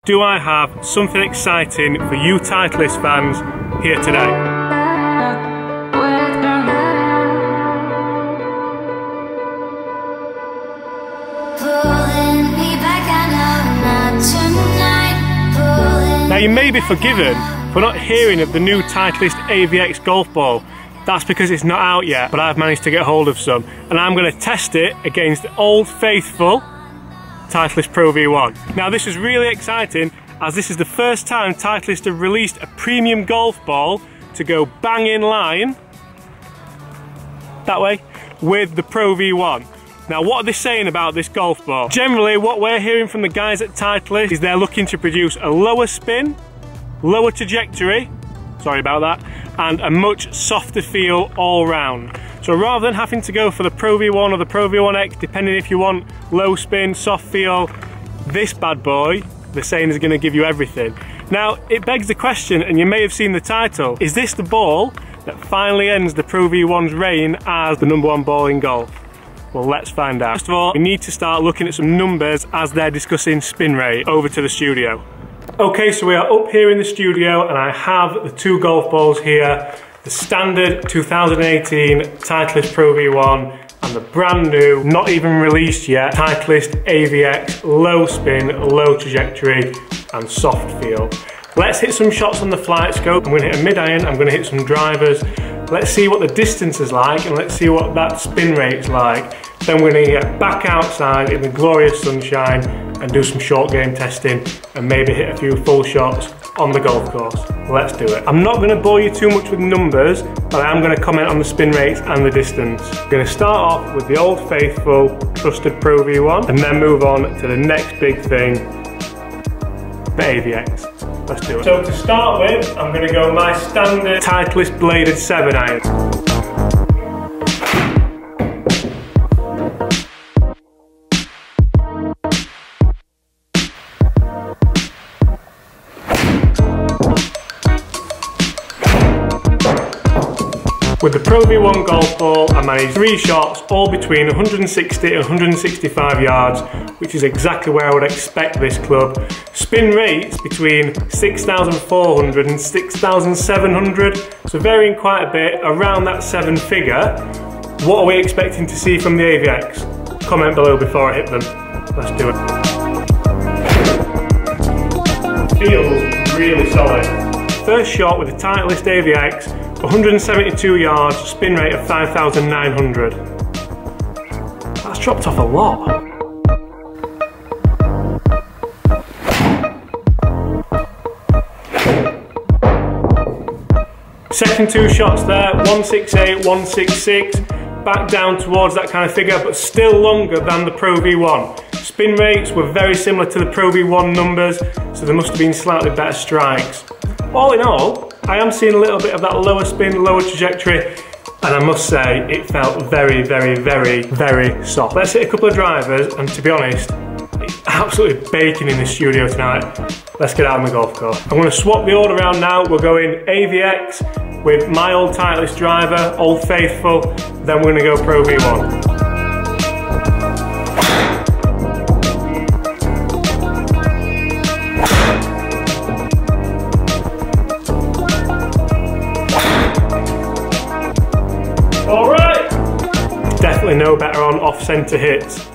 do I have something exciting for you Titleist fans here today. Now you may be forgiven for not hearing of the new Titleist AVX golf ball. That's because it's not out yet, but I've managed to get hold of some, and I'm going to test it against the old faithful Titleist Pro-V1. Now this is really exciting, as this is the first time Titleist have released a premium golf ball to go bang in line, that way, with the Pro-V1. Now what are they saying about this golf ball? Generally what we're hearing from the guys at Titleist is they're looking to produce a lower spin, lower trajectory, sorry about that, and a much softer feel all round. So rather than having to go for the Pro-V1 or the Pro-V1X, depending if you want low spin, soft feel, this bad boy, they're saying, is going to give you everything. Now it begs the question, and you may have seen the title, is this the ball that finally ends the Pro-V1's reign as the #1 ball in golf? Well, let's find out. First of all, we need to start looking at some numbers as they're discussing spin rate. Over to the studio. Okay, so we are up here in the studio and I have the two golf balls here. The standard 2018 Titleist Pro-V1 and the brand new, not even released yet, Titleist AVX low spin, low trajectory and soft feel. Let's hit some shots on the flight scope. I'm going to hit a mid-iron, I'm going to hit some drivers. Let's see what the distance is like and let's see what that spin rate's like. Then we're going to get back outside in the glorious sunshine and do some short game testing and maybe hit a few full shots on the golf course. Let's do it. I'm not going to bore you too much with numbers, but I am going to comment on the spin rates and the distance. I'm going to start off with the old faithful trusted Pro-V1 and then move on to the next big thing, the AVX. Let's do it. So to start with, I'm going to go my standard Titleist bladed 7-iron. With the Pro-V1 golf ball, I managed 3 shots, all between 160 and 165 yards, which is exactly where I would expect this club. Spin rates between 6,400 and 6,700, so varying quite a bit, around that 7 figure. What are we expecting to see from the AVX? Comment below before I hit them. Let's do it. Feels really solid. First shot with the Titleist AVX, 172 yards, spin rate of 5,900. That's dropped off a lot. Second 2 shots there, 168, 166, back down towards that kind of figure, but still longer than the Pro-V1. Spin rates were very similar to the Pro-V1 numbers, so there must have been slightly better strikes. All in all, I am seeing a little bit of that lower spin, lower trajectory, and I must say, it felt very, very, very, very soft. Let's hit a couple of drivers, and to be honest, it's absolutely baking in the studio tonight. Let's get out on the golf course. I'm going to swap the order around now. We're going AVX with my old Titleist driver, Old Faithful, then we're going to go Pro-V1. Alright! Definitely no better on off-centre hits.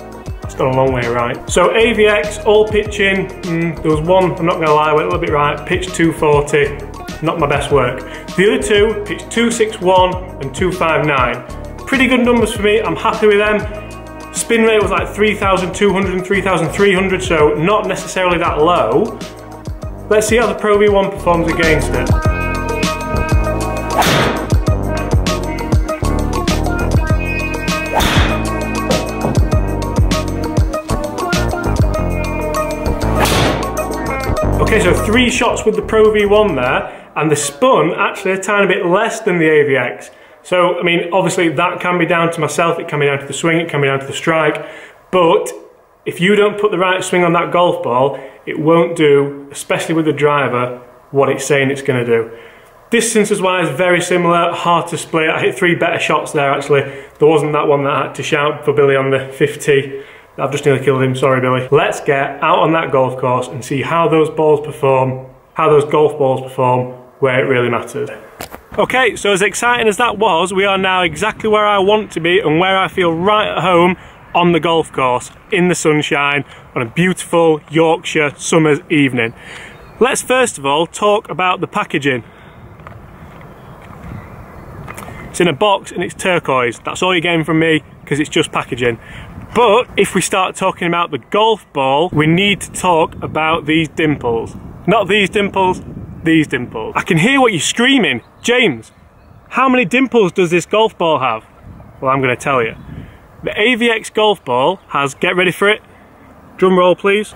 It's gone a long way right. So AVX, all pitching, there was one, I'm not going to lie, went a little bit right, pitched 240, not my best work. The other two pitched 261 and 259. Pretty good numbers for me, I'm happy with them. Spin rate was like 3,200 and 3,300, so not necessarily that low. Let's see how the Pro-V1 performs against it. Okay, so 3 shots with the Pro-V1 there, and the spun actually a tiny bit less than the AVX. So, I mean, obviously that can be down to myself, it can be down to the swing, it can be down to the strike, but if you don't put the right swing on that golf ball, it won't do, especially with the driver, what it's saying it's going to do. Distances wise, very similar, hard to split. I hit 3 better shots there actually. There wasn't that one that I had to shout for Billy on the 50 I've just nearly killed him, sorry Billy. Let's get out on that golf course and see how those balls perform, how those golf balls perform where it really matters. Okay, so as exciting as that was, we are now exactly where I want to be and where I feel right at home on the golf course, in the sunshine, on a beautiful Yorkshire summer's evening. Let's first of all talk about the packaging. It's in a box and it's turquoise. That's all you're getting from me because it's just packaging. But if we start talking about the golf ball, we need to talk about these dimples. Not these dimples, these dimples. I can hear what you're screaming. James, how many dimples does this golf ball have? Well, I'm going to tell you. The AVX golf ball has, get ready for it, drum roll please,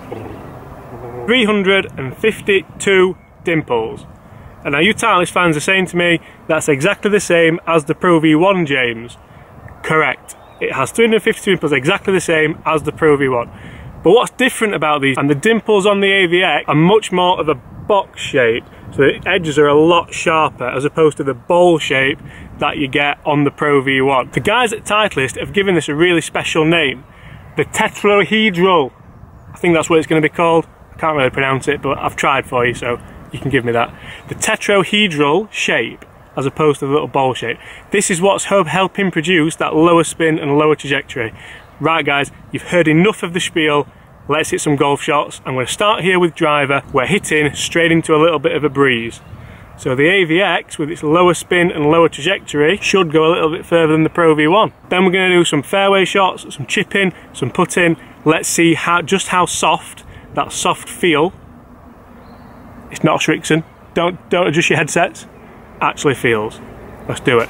352 dimples. And now you Titleist fans are saying to me, that's exactly the same as the Pro-V1, James. Correct. It has 352 dimples, exactly the same as the Pro-V1. But what's different about these, and the dimples on the AVX are much more of a box shape, so the edges are a lot sharper as opposed to the bowl shape that you get on the Pro-V1. The guys at Titleist have given this a really special name, the tetrahedral. I think that's what it's going to be called. I can't really pronounce it, but I've tried for you, so you can give me that. The tetrahedral shape as opposed to the little bowl shape. This is what's helping produce that lower spin and lower trajectory. Right guys, you've heard enough of the spiel. Let's hit some golf shots. I'm going to start here with driver. We're hitting straight into a little bit of a breeze. So the AVX, with its lower spin and lower trajectory, should go a little bit further than the Pro-V1. Then we're going to do some fairway shots, some chipping, some putting. Let's see just how soft, that soft feel, it's not a Shrixon, don't adjust your headsets, actually feels. Let's do it.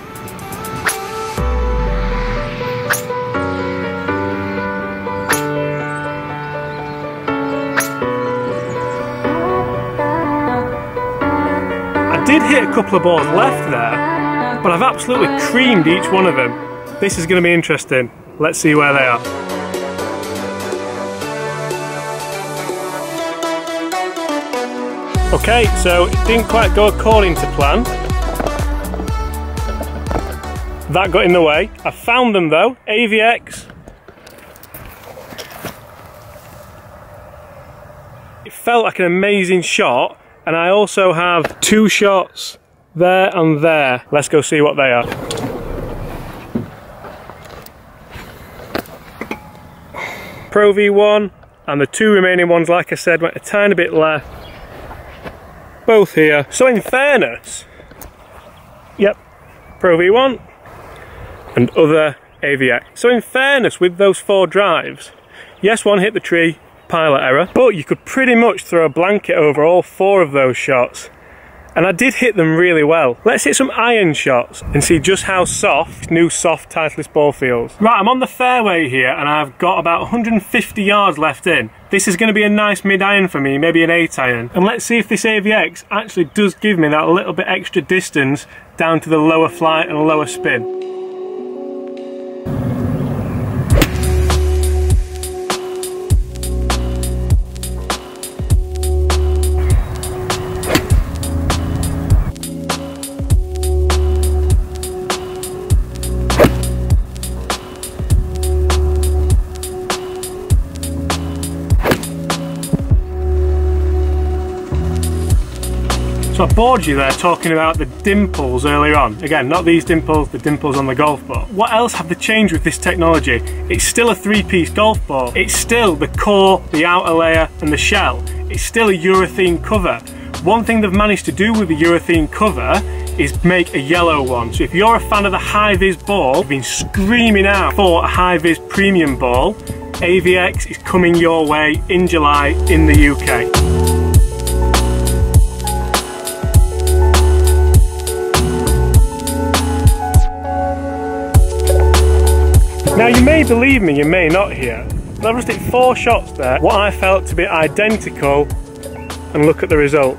I did hit a couple of balls left there, but I've absolutely creamed each one of them. This is going to be interesting. Let's see where they are. Okay, so it didn't quite go according to plan. That got in the way. I found them though, AVX. It felt like an amazing shot. And I also have two shots there and there. Let's go see what they are. Pro-V1 and the two remaining ones, like I said, went a tiny bit left. Both here. So in fairness, yep, Pro-V1 and other AVX. So in fairness with those four drives, yes, one hit the tree, pilot error, but you could pretty much throw a blanket over all four of those shots, and I did hit them really well. Let's hit some iron shots and see just how soft new soft Titleist ball feels. Right, I'm on the fairway here and I've got about 150 yards left in. This is going to be a nice mid-iron for me, maybe an 8-iron, and let's see if this AVX actually does give me that little bit extra distance down to the lower flight and lower spin. So I bored you there talking about the dimples earlier on. Again, not these dimples, the dimples on the golf ball. What else have they changed with this technology? It's still a three-piece golf ball. It's still the core, the outer layer and the shell. It's still a urethane cover. One thing they've managed to do with the urethane cover is make a yellow one. So if you're a fan of the high-vis ball, you've been screaming out for a high-vis premium ball, AVX is coming your way in July in the UK. Now you may believe me, you may not here, but I've just hit 4 shots there, what I felt to be identical, and look at the result.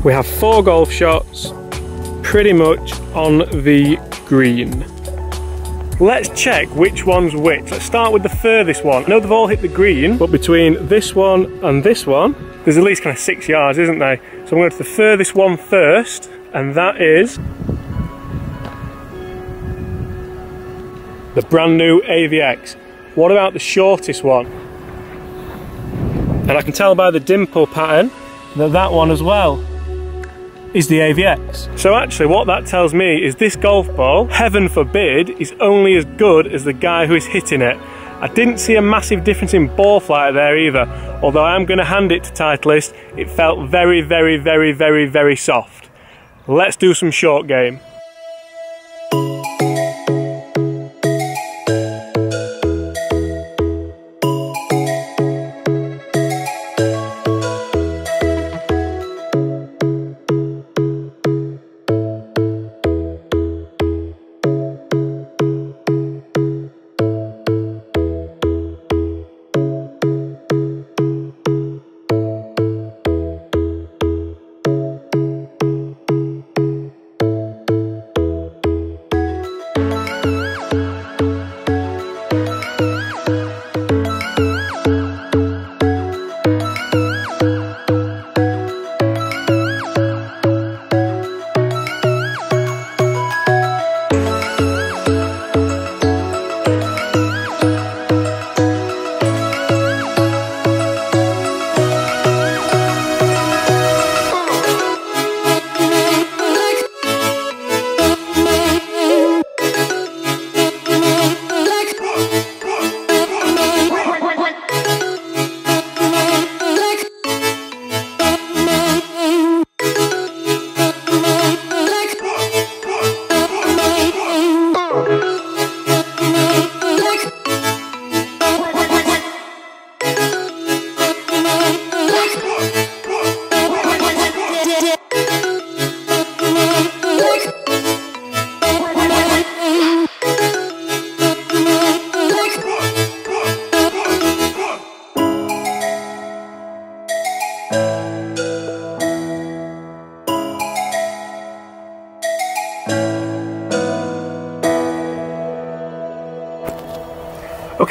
We have 4 golf shots, pretty much on the green. Let's check which one's which. Let's start with the furthest one. I know they've all hit the green, but between this one and this one, there's at least kind of 6 yards, isn't there? So I'm going to the furthest one first, and that is the brand new AVX. What about the shortest one? And I can tell by the dimple pattern that that one as well is the AVX. So actually what that tells me is this golf ball, heaven forbid, is only as good as the guy who is hitting it. I didn't see a massive difference in ball flight there either, although I'm going to hand it to Titleist. It felt very, very, very, very, very soft. Let's do some short game.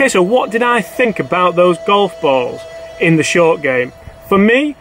Okay, so what did I think about those golf balls in the short game? For me,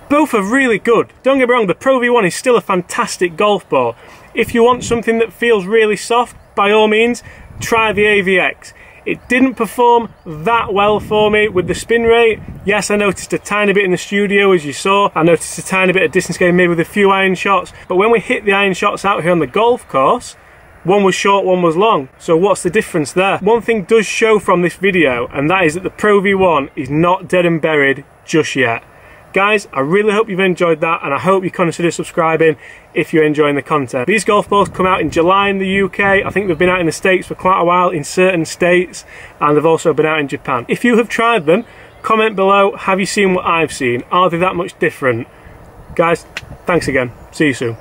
both are really good. Don't get me wrong, the Pro-V1 is still a fantastic golf ball. If you want something that feels really soft, by all means, try the AVX. It didn't perform that well for me with the spin rate. Yes, I noticed a tiny bit in the studio, as you saw. I noticed a tiny bit of distance gain made with a few iron shots. But when we hit the iron shots out here on the golf course, one was short, one was long. So what's the difference there? One thing does show from this video, and that is that the Pro-V1 is not dead and buried just yet. Guys, I really hope you've enjoyed that, and I hope you consider subscribing if you're enjoying the content. These golf balls come out in July in the UK. I think they've been out in the States for quite a while in certain states, and they've also been out in Japan. If you have tried them, comment below, have you seen what I've seen? Are they that much different? Guys, thanks again. See you soon.